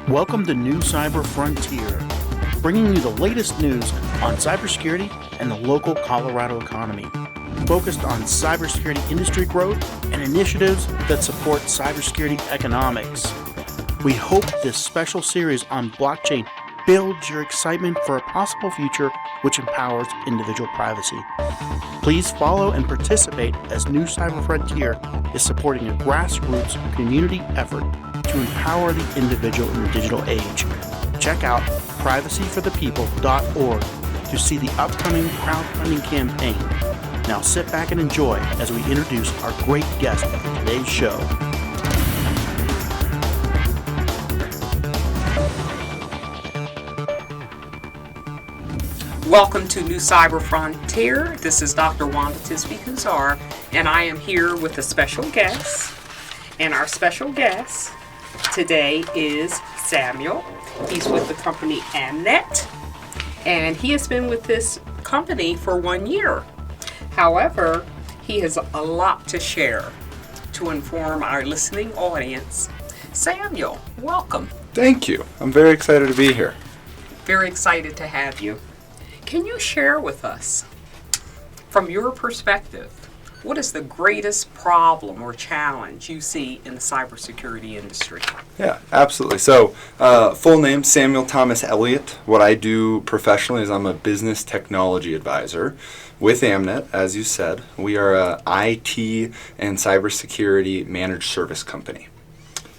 Welcome to New Cyber Frontier, bringing you the latest news on cybersecurity and the local Colorado economy, focused on cybersecurity industry growth and initiatives that support cybersecurity economics. We hope this special series on blockchain builds your excitement for a possible future which empowers individual privacy. Please follow and participate as New Cyber Frontier is supporting a grassroots community effort to empower the individual in the digital age. Check out privacyforthepeople.org to see the upcoming crowdfunding campaign. Now sit back and enjoy as we introduce our great guest for today's show. Welcome to New Cyber Frontier. This is Dr. Wanda Tisby-Kuzar, and I am here with a special guest. And our special guest today is Samuel. He's with the company Amnet, and he has been with this company for 1 year. However, he has a lot to share to inform our listening audience. Samuel, welcome. Thank you. I'm very excited to be here. Very excited to have you. Can you share with us, from your perspective, what is the greatest problem or challenge you see in the cybersecurity industry? Yeah, absolutely. So, full name, Samuel Thomas Elliott. What I do professionally is I'm a business technology advisor with Amnet, as you said. We are a IT and cybersecurity managed service company.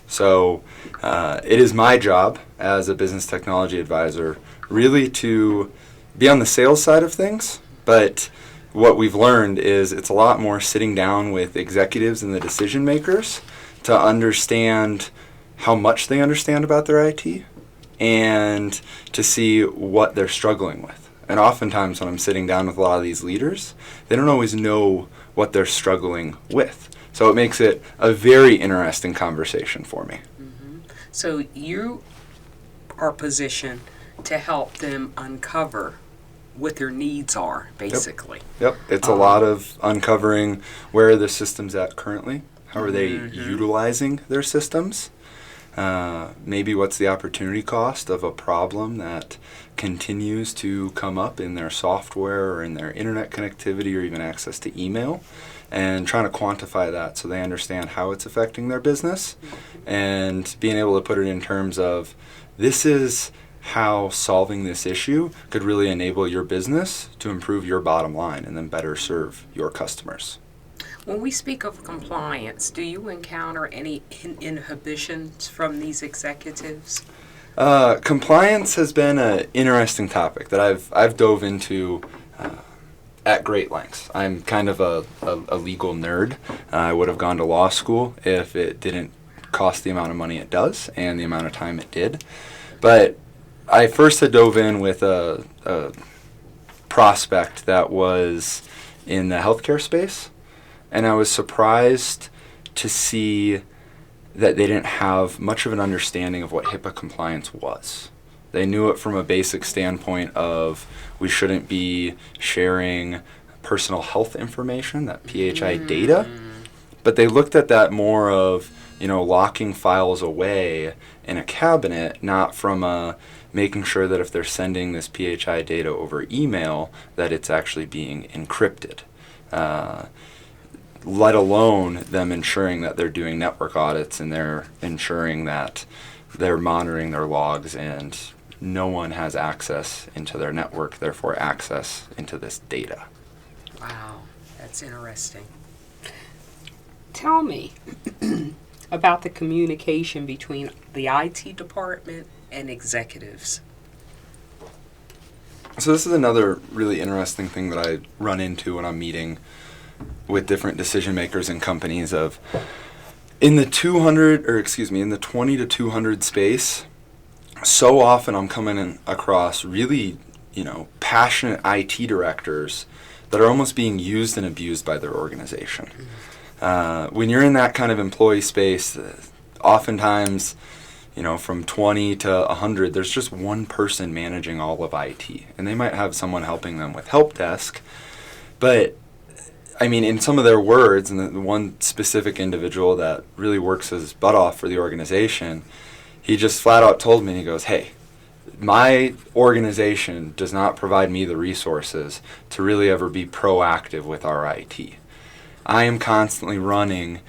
So, it is my job as a business technology advisor really to be on the sales side of things, but what we've learned is it's a lot more sitting down with executives and the decision makers to understand how much they understand about their IT and to see what they're struggling with. And oftentimes when I'm sitting down with a lot of these leaders, they don't always know what they're struggling with. So it makes it a very interesting conversation for me. Mm-hmm. So you are positioned to help them uncover what their needs are, basically. Yep. It's a lot of uncovering where are the systems at currently, how are they utilizing their systems, maybe what's the opportunity cost of a problem that continues to come up in their software or in their internet connectivity or even access to email, and trying to quantify that so they understand how it's affecting their business and being able to put it in terms of this is how solving this issue could really enable your business to improve your bottom line and then better serve your customers. When we speak of compliance, do you encounter any inhibitions from these executives? Compliance has been an interesting topic that I've dove into at great lengths. I'm kind of a legal nerd. I would have gone to law school if it didn't cost the amount of money it does and the amount of time it did. But I first had dove in with a prospect that was in the healthcare space, and I was surprised to see that they didn't have much of an understanding of what HIPAA compliance was. They knew it from a basic standpoint of we shouldn't be sharing personal health information, that PHI data, but they looked at that more of, locking files away in a cabinet, not from a making sure that if they're sending this PHI data over email, that it's actually being encrypted, let alone them ensuring that they're doing network audits and they're ensuring that they're monitoring their logs and no one has access into their network, therefore access into this data. Wow, that's interesting. Tell me about the communication between the IT department and executives. So this is another really interesting thing that I run into when I'm meeting with different decision makers and companies of in the 20 to 200 space, so often I'm coming across really, passionate IT directors that are almost being used and abused by their organization. When you're in that kind of employee space, oftentimes from 20 to 100, there's just one person managing all of IT. And they might have someone helping them with help desk, but I mean, in some of their words, and the one specific individual that really works his butt off for the organization, he just flat out told me, he goes, hey, my organization does not provide me the resources to really ever be proactive with our IT. I am constantly running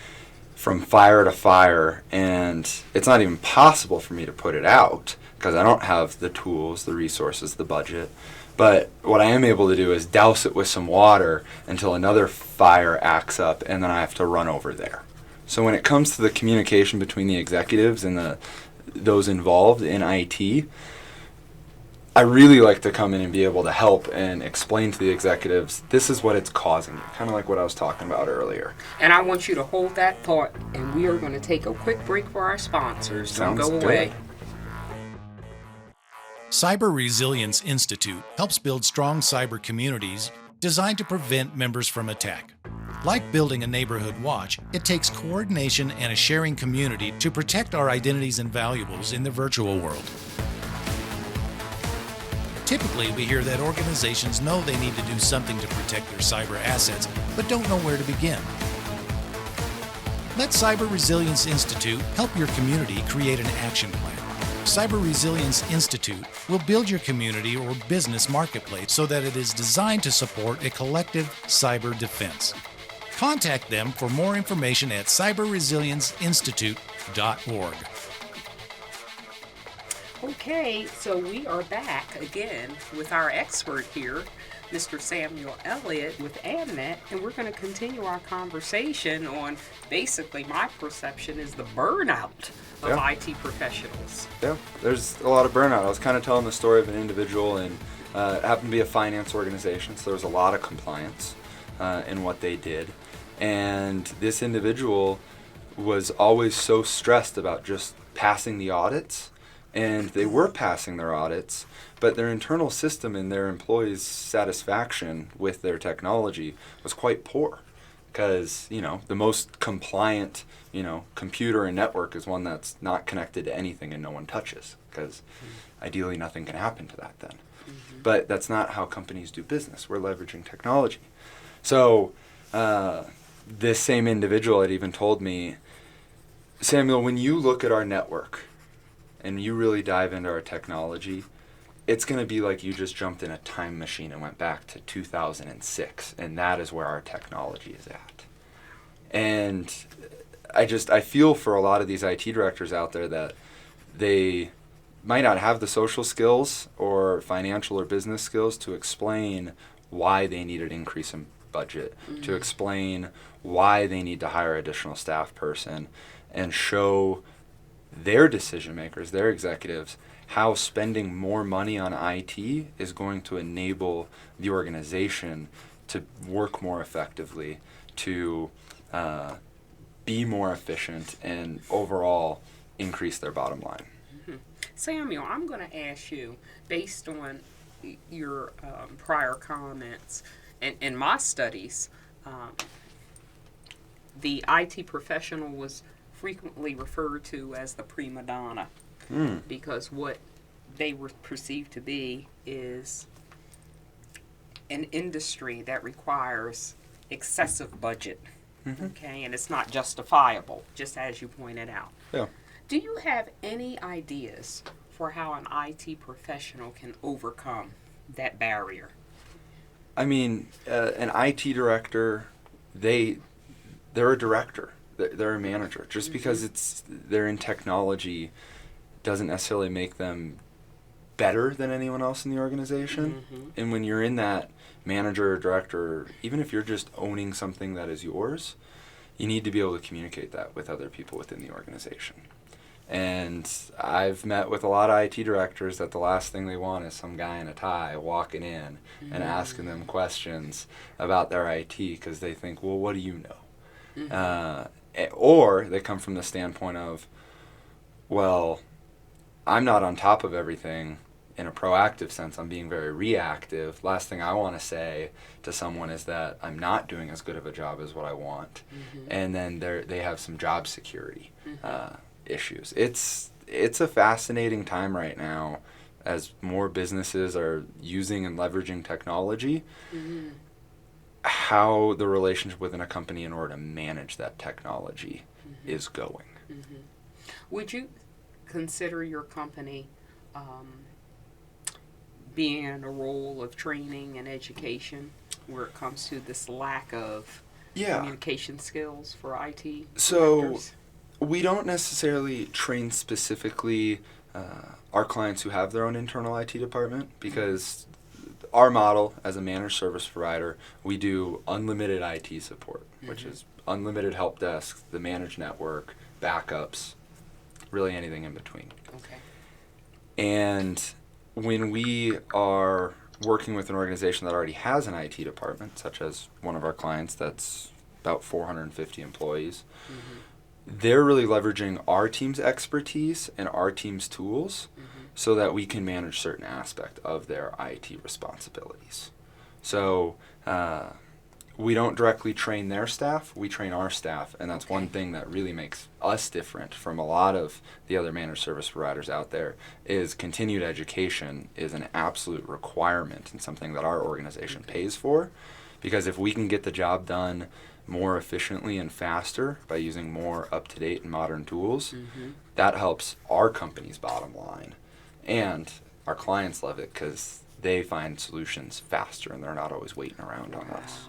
from fire to fire, and it's not even possible for me to put it out because I don't have the tools, the resources, the budget. But what I am able to do is douse it with some water until another fire acts up, and then I have to run over there. So when it comes to the communication between the executives and those involved in IT, I really like to come in and be able to help and explain to the executives, this is what it's causing, kind of like what I was talking about earlier. And I want you to hold that thought, and we are going to take a quick break for our sponsors. Don't go away. Cyber Resilience Institute helps build strong cyber communities designed to prevent members from attack. Like building a neighborhood watch, it takes coordination and a sharing community to protect our identities and valuables in the virtual world. Typically, we hear that organizations know they need to do something to protect their cyber assets, but don't know where to begin. Let Cyber Resilience Institute help your community create an action plan. Cyber Resilience Institute will build your community or business marketplace so that it is designed to support a collective cyber defense. Contact them for more information at cyberresilienceinstitute.org. Okay, so we are back again with our expert here, Mr. Samuel Elliott with AmNet, and we're going to continue our conversation on basically my perception is the burnout of IT professionals. Yeah, there's a lot of burnout. I was kind of telling the story of an individual, and it happened to be a finance organization, so there was a lot of compliance in what they did. And this individual was always so stressed about just passing the audits. And they were passing their audits, but their internal system and their employees' satisfaction with their technology was quite poor. Because, the most compliant, computer and network is one that's not connected to anything and no one touches. Because ideally nothing can happen to that then. Mm-hmm. But that's not how companies do business. We're leveraging technology. So this same individual had even told me, Samuel, when you look at our network, and you really dive into our technology, it's going to be like you just jumped in a time machine and went back to 2006, and that is where our technology is at. And I feel for a lot of these IT directors out there that they might not have the social skills or financial or business skills to explain why they need an increase in budget, to explain why they need to hire additional staff person, and show their decision makers, their executives, how spending more money on IT is going to enable the organization to work more effectively, to be more efficient, and overall increase their bottom line. Mm-hmm. Samuel, I'm going to ask you, based on your prior comments and in my studies, the IT professional was frequently referred to as the prima donna because what they were perceived to be is an industry that requires excessive budget, okay, and it's not justifiable, just as you pointed out. Yeah. Do you have any ideas for how an IT professional can overcome that barrier? I mean, an IT director, they're a director. They're a manager. Just because they're in technology doesn't necessarily make them better than anyone else in the organization. And when you're in that manager or director, even if you're just owning something that is yours, you need to be able to communicate that with other people within the organization. And I've met with a lot of IT directors that the last thing they want is some guy in a tie walking in and asking them questions about their IT because they think, well, what do you know? Or they come from the standpoint of, well, I'm not on top of everything in a proactive sense. I'm being very reactive. Last thing I want to say to someone is that I'm not doing as good of a job as what I want. And then they have some job security issues. It's a fascinating time right now as more businesses are using and leveraging technology. how the relationship within a company in order to manage that technology is going. Would you consider your company being in a role of training and education where it comes to this lack of communication skills for IT So directors? we don't necessarily train specifically our clients who have their own internal IT department, because our model as a managed service provider, we do unlimited IT support, which is unlimited help desk, the managed network, backups, really anything in between. Okay. And when we are working with an organization that already has an IT department, such as one of our clients that's about 450 employees, they're really leveraging our team's expertise and our team's tools so that we can manage certain aspect of their IT responsibilities. So we don't directly train their staff, we train our staff, and that's one thing that really makes us different from a lot of the other managed service providers out there, is continued education is an absolute requirement and something that our organization pays for, because if we can get the job done more efficiently and faster by using more up-to-date and modern tools, that helps our company's bottom line. And our clients love it because they find solutions faster and they're not always waiting around on us.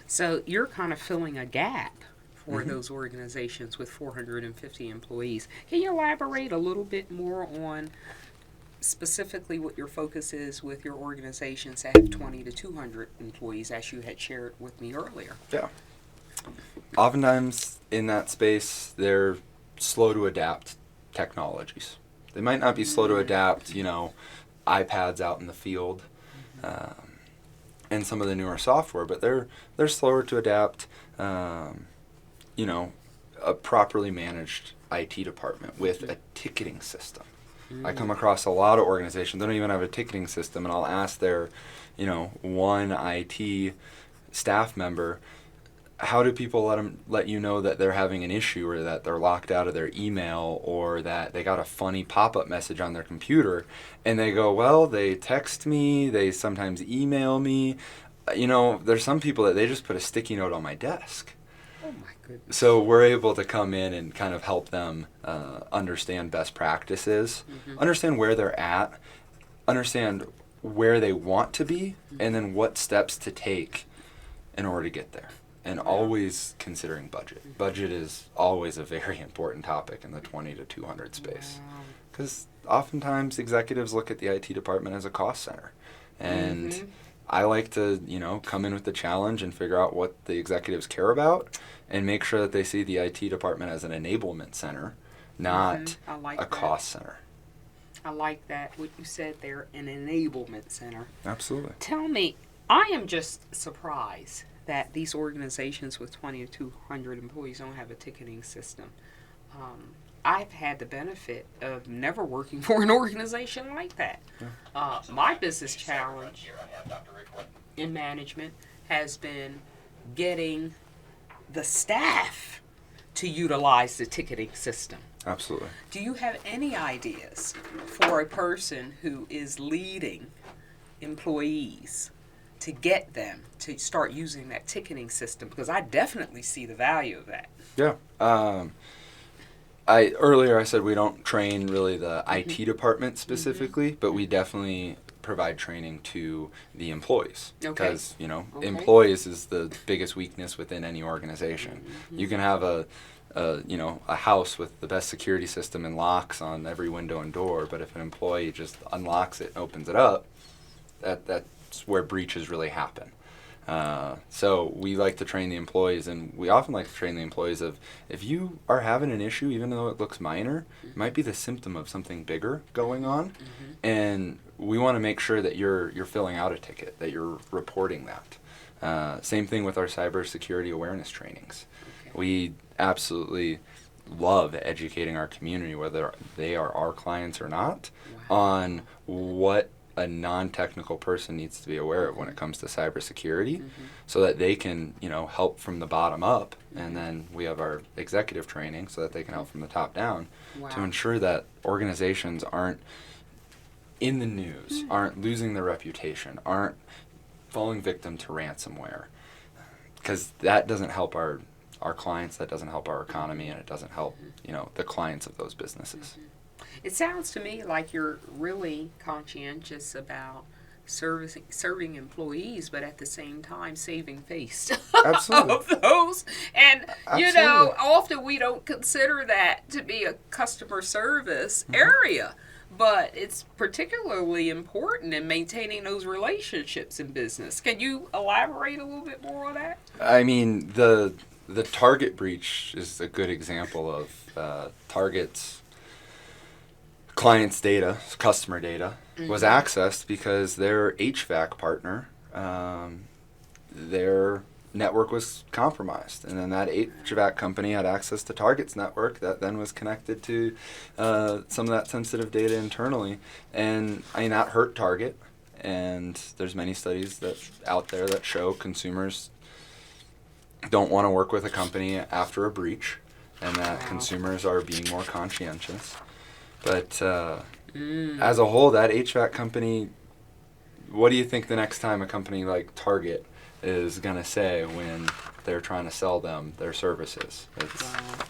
So you're kind of filling a gap for those organizations with 450 employees. Can you elaborate a little bit more on specifically what your focus is with your organizations that have 20 to 200 employees, as you had shared with me earlier? Yeah. Oftentimes in that space, they're slow to adapt technologies. They might not be slow to adapt, iPads out in the field, and some of the newer software, but they're slower to adapt, a properly managed IT department with a ticketing system. I come across a lot of organizations, they don't even have a ticketing system, and I'll ask their, one IT staff member, how do people let you know that they're having an issue, or that they're locked out of their email, or that they got a funny pop-up message on their computer? And they go, well, they text me, they sometimes email me. There's some people that they just put a sticky note on my desk. Oh my goodness. So we're able to come in and kind of help them understand best practices, understand where they're at, understand where they want to be, and then what steps to take in order to get there. And always considering budget. Budget is always a very important topic in the 20 to 200 space. Because oftentimes executives look at the IT department as a cost center. And I like to, come in with the challenge and figure out what the executives care about and make sure that they see the IT department as an enablement center, not a cost center. I like that, what you said there, an enablement center. Absolutely. Tell me, I am just surprised that these organizations with 20 to 200 employees don't have a ticketing system. I've had the benefit of never working for an organization like that. My business challenge in management has been getting the staff to utilize the ticketing system. Absolutely. Do you have any ideas for a person who is leading employees to get them to start using that ticketing system? Because I definitely see the value of that. Yeah. Earlier I said we don't train really the IT department specifically, but we definitely provide training to the employees. Because, employees is the biggest weakness within any organization. You can have a house with the best security system and locks on every window and door, but if an employee just unlocks it and opens it up, that's where breaches really happen. So we like to train the employees, and we often like to train the employees of, if you are having an issue, even though it looks minor, it might be the symptom of something bigger going on, and we want to make sure that you're filling out a ticket, that you're reporting that. Same thing with our cybersecurity awareness trainings. We absolutely love educating our community, whether they are our clients or not, on what a non-technical person needs to be aware of when it comes to cybersecurity, so that they can, help from the bottom up, and then we have our executive training so that they can help from the top down to ensure that organizations aren't in the news, aren't losing their reputation, aren't falling victim to ransomware. because that doesn't help our clients, that doesn't help our economy, and it doesn't help, the clients of those businesses. It sounds to me like you're really conscientious about serving employees, but at the same time saving face Absolutely. of those. And Absolutely. often we don't consider that to be a customer service area, but it's particularly important in maintaining those relationships in business. Can you elaborate a little bit more on that? I mean, the Target breach is a good example of Target's clients' data, customer data, was accessed because their HVAC partner, their network was compromised. And then that HVAC company had access to Target's network that then was connected to some of that sensitive data internally. And I mean, that hurt Target. And there's many studies out there that show consumers don't want to work with a company after a breach, and that consumers are being more conscientious. But as a whole, that HVAC company, what do you think the next time a company like Target is going to say when they're trying to sell them their services?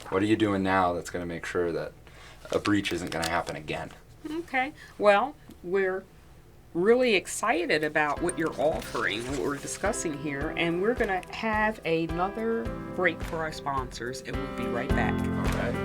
What are you doing now that's going to make sure that a breach isn't going to happen again? Okay. Well, we're really excited about what you're offering, what we're discussing here, and we're going to have another break for our sponsors, and we'll be right back. All right.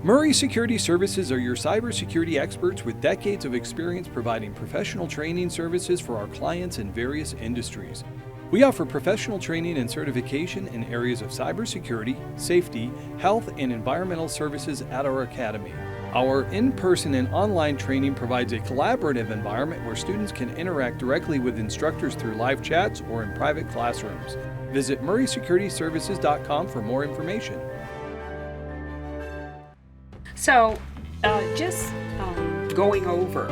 Murray Security Services are your cybersecurity experts with decades of experience providing professional training services for our clients in various industries. We offer professional training and certification in areas of cybersecurity, safety, health, and environmental services at our academy. Our in-person and online training provides a collaborative environment where students can interact directly with instructors through live chats or in private classrooms. Visit murraysecurityservices.com for more information. So, just going over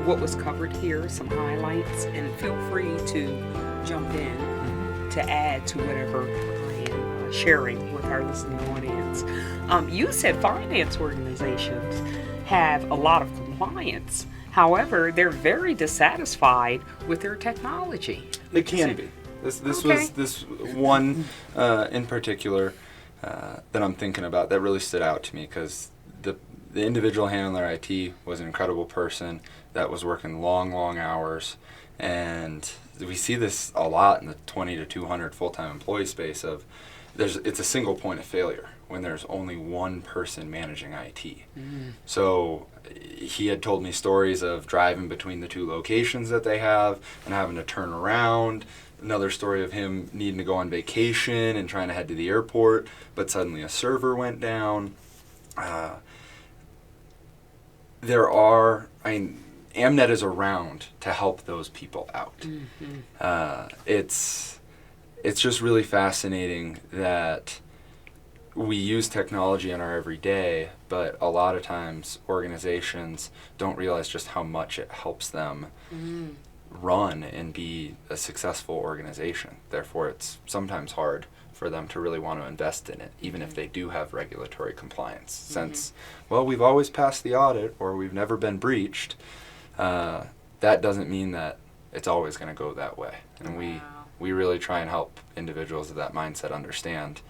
what was covered here, some highlights, and feel free to jump in to add to whatever I am sharing with our listening audience. You said finance organizations have a lot of compliance. However, they're very dissatisfied with their technology. It can be. This Okay. was one in particular that I'm thinking about that really stood out to me, because the individual handling their IT was an incredible person that was working long hours, and we see this a lot in the 20 to 200 full-time employee space of it's a single point of failure when there's only one person managing IT. So he had told me stories of driving between the two locations that they have and having to turn around. Another story of him needing to go on vacation and trying to head to the airport, but suddenly a server went down. Amnet is around to help those people out. It's just really fascinating that we use technology in our everyday, but a lot of times organizations don't realize just how much it helps them run and be a successful organization. Therefore, it's sometimes hard for them to really want to invest in it, even if they do have regulatory compliance. Since, well, we've always passed the audit or we've never been breached, that doesn't mean that it's always going to go that way. And we really try and help individuals with that mindset understand,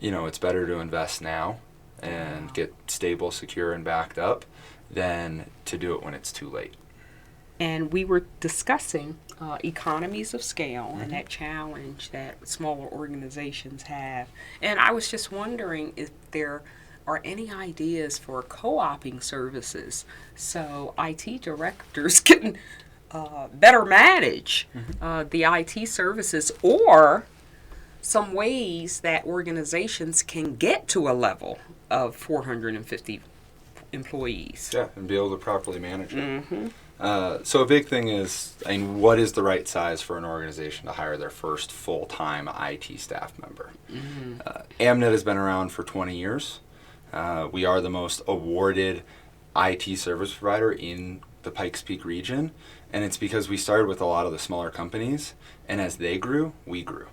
it's better to invest now and get stable, secure, and backed up than to do it when it's too late. And we were discussing economies of scale and that challenge that smaller organizations have. And I was just wondering if there are any ideas for co-oping services so IT directors can better manage the IT services, or some ways that organizations can get to a level of 450 employees. Yeah, and be able to properly manage it. Mm-hmm. So a big thing is, I mean, what is the right size for an organization to hire their first full-time IT staff member? Mm-hmm. Amnet has been around for 20 years. We are the most awarded IT service provider in the Pikes Peak region, and it's because we started with a lot of the smaller companies, and as they grew, we grew.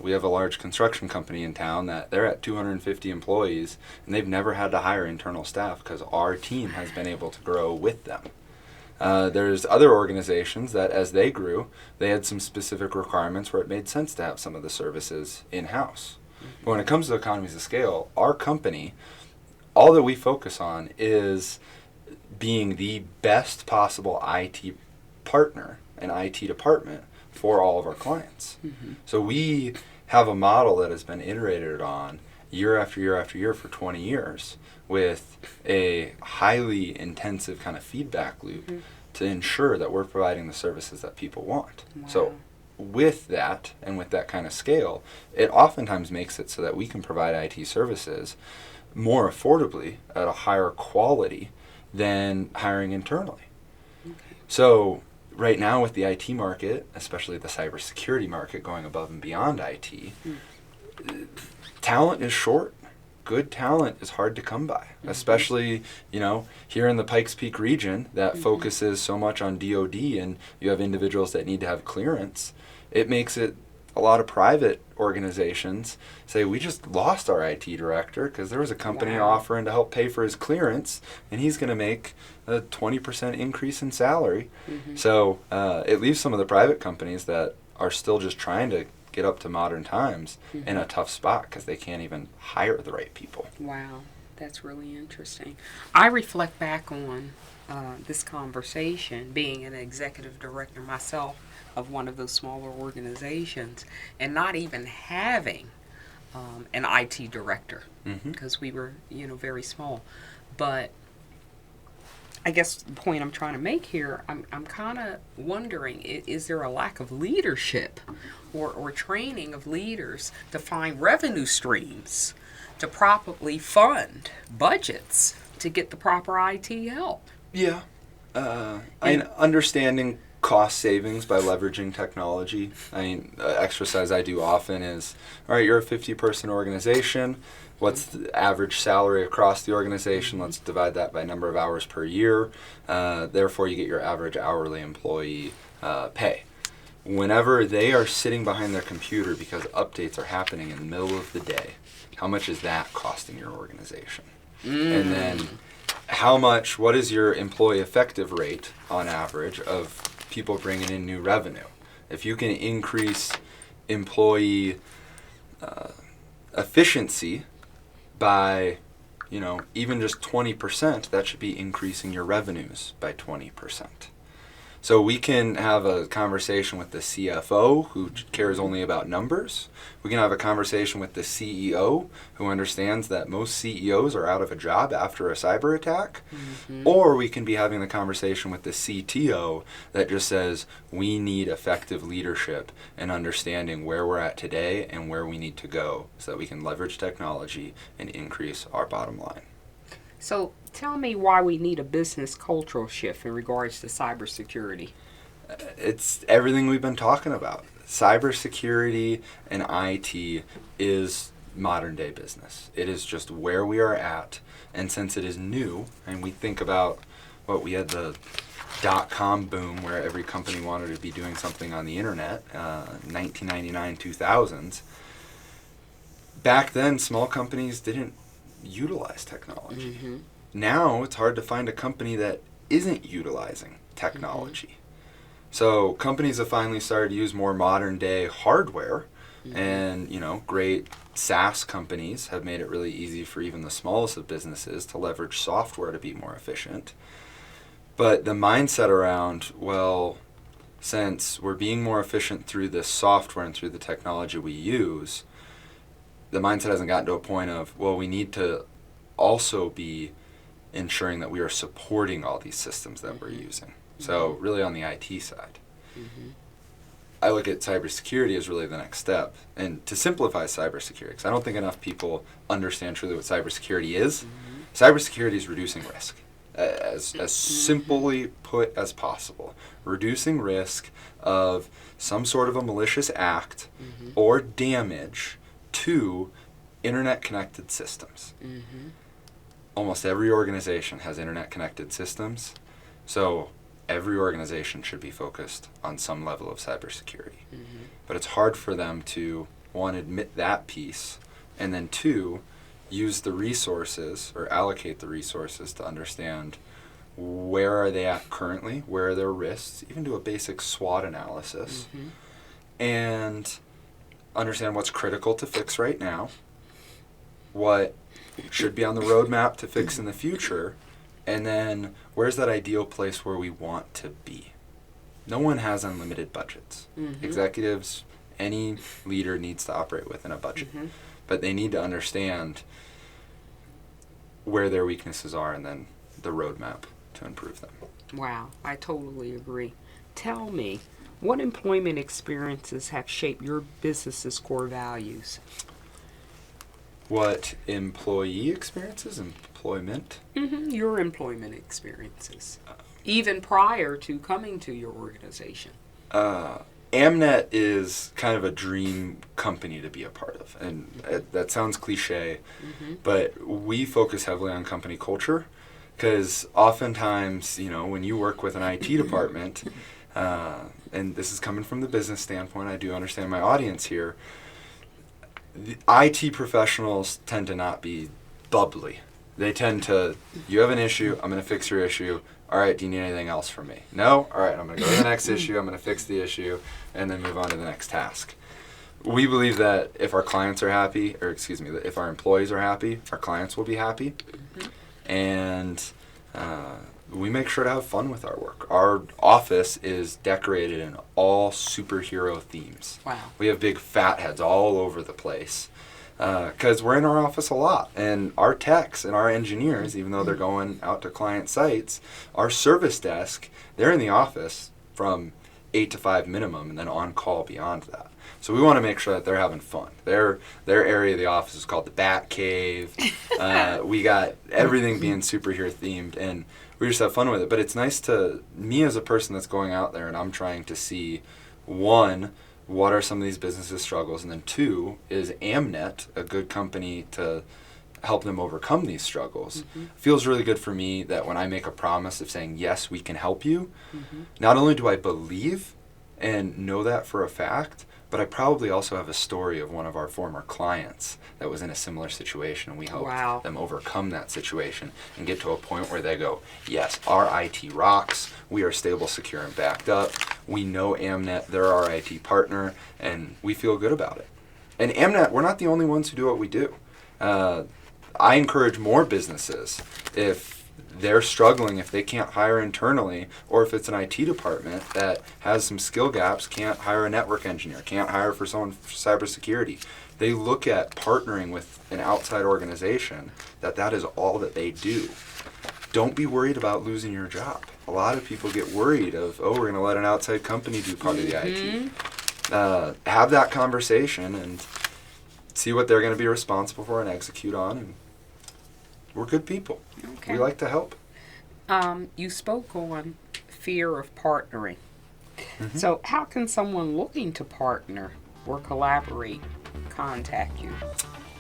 We have a large construction company in town that they're at 250 employees, and they've never had to hire internal staff because our team has been able to grow with them. There's other organizations that as they grew, they had some specific requirements where it made sense to have some of the services in-house. But when it comes to economies of scale, our company, all that we focus on is being the best possible IT partner and IT department for all of our clients. Mm-hmm. So we have a model that has been iterated on year after year after year for 20 years with a highly intensive kind of feedback loop to ensure that we're providing the services that people want. Wow. So with that and with that kind of scale, it oftentimes makes it so that we can provide IT services more affordably at a higher quality than hiring internally. Okay. So right now with the IT market, especially the cybersecurity market going above and beyond IT, talent is short. Good talent is hard to come by, especially, you know, here in the Pikes Peak region that focuses so much on DoD and you have individuals that need to have clearance. It makes it a lot of private organizations say, we just lost our IT director because there was a company offering to help pay for his clearance and he's going to make a 20% increase in salary. So it leaves some of the private companies that are still just trying to get up to modern times in a tough spot because they can't even hire the right people. Wow, that's really interesting. I reflect back on this conversation, being an executive director myself of one of those smaller organizations, and not even having an IT director because we were, you know, very small. But I guess the point I'm trying to make here, I'm kind of wondering, is there a lack of leadership or training of leaders to find revenue streams to properly fund budgets to get the proper IT help? Yeah. Understanding cost savings by leveraging technology. I mean, exercise I do often is, all right, you're a 50-person organization. What's the average salary across the organization? Let's divide that by number of hours per year. Therefore, you get your average hourly employee pay. Whenever they are sitting behind their computer because updates are happening in the middle of the day, how much is that costing your organization? And then what is your employee effective rate on average of people bringing in new revenue? If you can increase employee efficiency by, you know, even just 20%, that should be increasing your revenues by 20%. So we can have a conversation with the CFO who cares only about numbers. We can have a conversation with the CEO who understands that most CEOs are out of a job after a cyber attack. Or we can be having the conversation with the CTO that just says we need effective leadership and understanding where we're at today and where we need to go so that we can leverage technology and increase our bottom line. So tell me why we need a business cultural shift in regards to cybersecurity. It's everything we've been talking about. Cybersecurity and IT is modern day business. It is just where we are at. And since it is new, and we think about we had the .com boom where every company wanted to be doing something on the internet, 1999, 2000s. Back then, small companies didn't utilize technology. Now it's hard to find a company that isn't utilizing technology. So companies have finally started to use more modern day hardware, and great SaaS companies have made it really easy for even the smallest of businesses to leverage software to be more efficient. But the mindset around, since we're being more efficient through this software and through the technology we use, the mindset hasn't gotten to a point of, we need to also be ensuring that we are supporting all these systems that we're using. So really on the IT side. I look at cybersecurity as really the next step. And to simplify cybersecurity, because I don't think enough people understand truly what cybersecurity is. Cybersecurity is reducing risk, as simply put as possible. Reducing risk of some sort of a malicious act or damage to internet-connected systems. Almost every organization has internet-connected systems, so every organization should be focused on some level of cybersecurity. But it's hard for them to, one, admit that piece, and then two, use the resources or allocate the resources to understand where are they at currently, where are their risks, even do a basic SWOT analysis, and understand what's critical to fix right now, what should be on the roadmap to fix in the future, and then where's that ideal place where we want to be. No one has unlimited budgets. Executives, any leader needs to operate within a budget, but they need to understand where their weaknesses are and then the roadmap to improve them. Wow, I totally agree. Tell me, what employment experiences have shaped your business's core values? What employee experiences? Employment? Your employment experiences, even prior to coming to your organization. Amnet is kind of a dream company to be a part of, and that sounds cliche, but we focus heavily on company culture, because oftentimes, when you work with an IT department, and this is coming from the business standpoint, I do understand my audience here, the IT professionals tend to not be bubbly. They tend to, you have an issue, I'm going to fix your issue. All right, do you need anything else from me? No? All right, I'm going to go to the next issue, I'm going to fix the issue, and then move on to the next task. We believe that if our clients are happy, that if our employees are happy, our clients will be happy. And we make sure to have fun with our work. Our office is decorated in all superhero themes. Wow. We have big fat heads all over the place. Because we're in our office a lot, and our techs and our engineers, even though they're going out to client sites, our service desk, they're in the office from 8 to 5 minimum, and then on call beyond that. So we want to make sure that they're having fun. Their area of the office is called the Bat Cave. We got everything being superhero themed, and we just have fun with it. But it's nice to me as a person that's going out there, and I'm trying to see, one, what are some of these businesses' struggles? And then two, is Amnet a good company to help them overcome these struggles? Feels really good for me that when I make a promise of saying, yes, we can help you, not only do I believe and know that for a fact, but I probably also have a story of one of our former clients that was in a similar situation, and we helped them overcome that situation and get to a point where they go, yes, our IT rocks, we are stable, secure, and backed up. We know Amnet, they're our IT partner, and we feel good about it. And Amnet, we're not the only ones who do what we do. I encourage more businesses, if they're struggling, if they can't hire internally, or if it's an IT department that has some skill gaps, can't hire a network engineer, can't hire for someone for cybersecurity, they look at partnering with an outside organization that is all that they do. Don't be worried about losing your job. A lot of people get worried of, we're going to let an outside company do part of the IT. Have that conversation and see what they're going to be responsible for and execute on. And we're good people. Okay. We like to help. You spoke on fear of partnering. So how can someone looking to partner or collaborate contact you?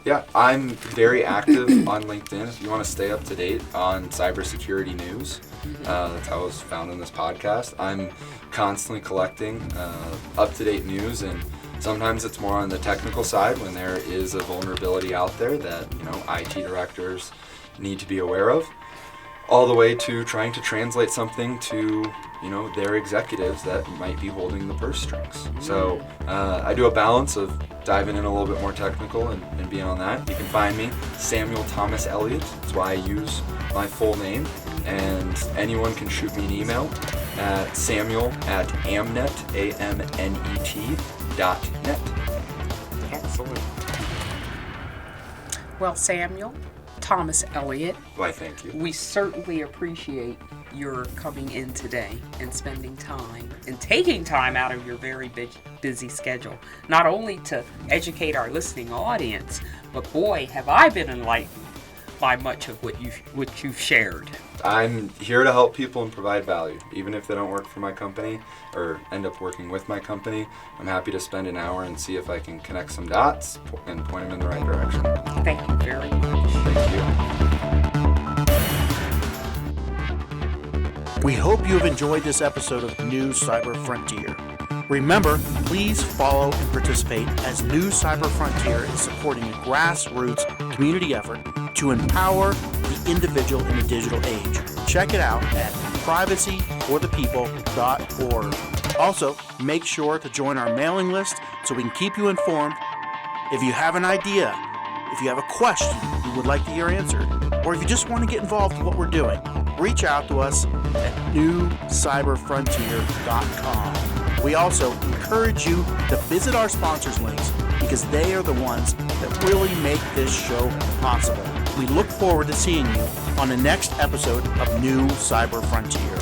Yeah, I'm very active on LinkedIn. If you want to stay up to date on cybersecurity news, that's how I was found in this podcast. I'm constantly collecting up-to-date news, and sometimes it's more on the technical side when there is a vulnerability out there that IT directors need to be aware of, all the way to trying to translate something to their executives that might be holding the purse strings. So I do a balance of diving in a little bit more technical and being on that. You can find me Samuel Thomas Elliott. That's why I use my full name, and anyone can shoot me an email at samuel@amnet, AMNET.net. Excellent. Well, Samuel Thomas Elliott, Why, thank you. we certainly appreciate your coming in today and spending time and taking time out of your very busy schedule, not only to educate our listening audience, but boy, have I been enlightened by much of what you've shared. I'm here to help people and provide value. Even if they don't work for my company or end up working with my company, I'm happy to spend an hour and see if I can connect some dots and point them in the right direction. Thank you very much. Thank you. We hope you have enjoyed this episode of New Cyber Frontier. Remember, please follow and participate as New Cyber Frontier is supporting a grassroots community effort to empower the individual in the digital age. Check it out at privacyforthepeople.org. Also, make sure to join our mailing list so we can keep you informed. If you have an idea, if you have a question you would like to hear answered, or if you just want to get involved in what we're doing, reach out to us at newcyberfrontier.com. We also encourage you to visit our sponsors links because they are the ones that really make this show possible. We look forward to seeing you on the next episode of New Cyber Frontier.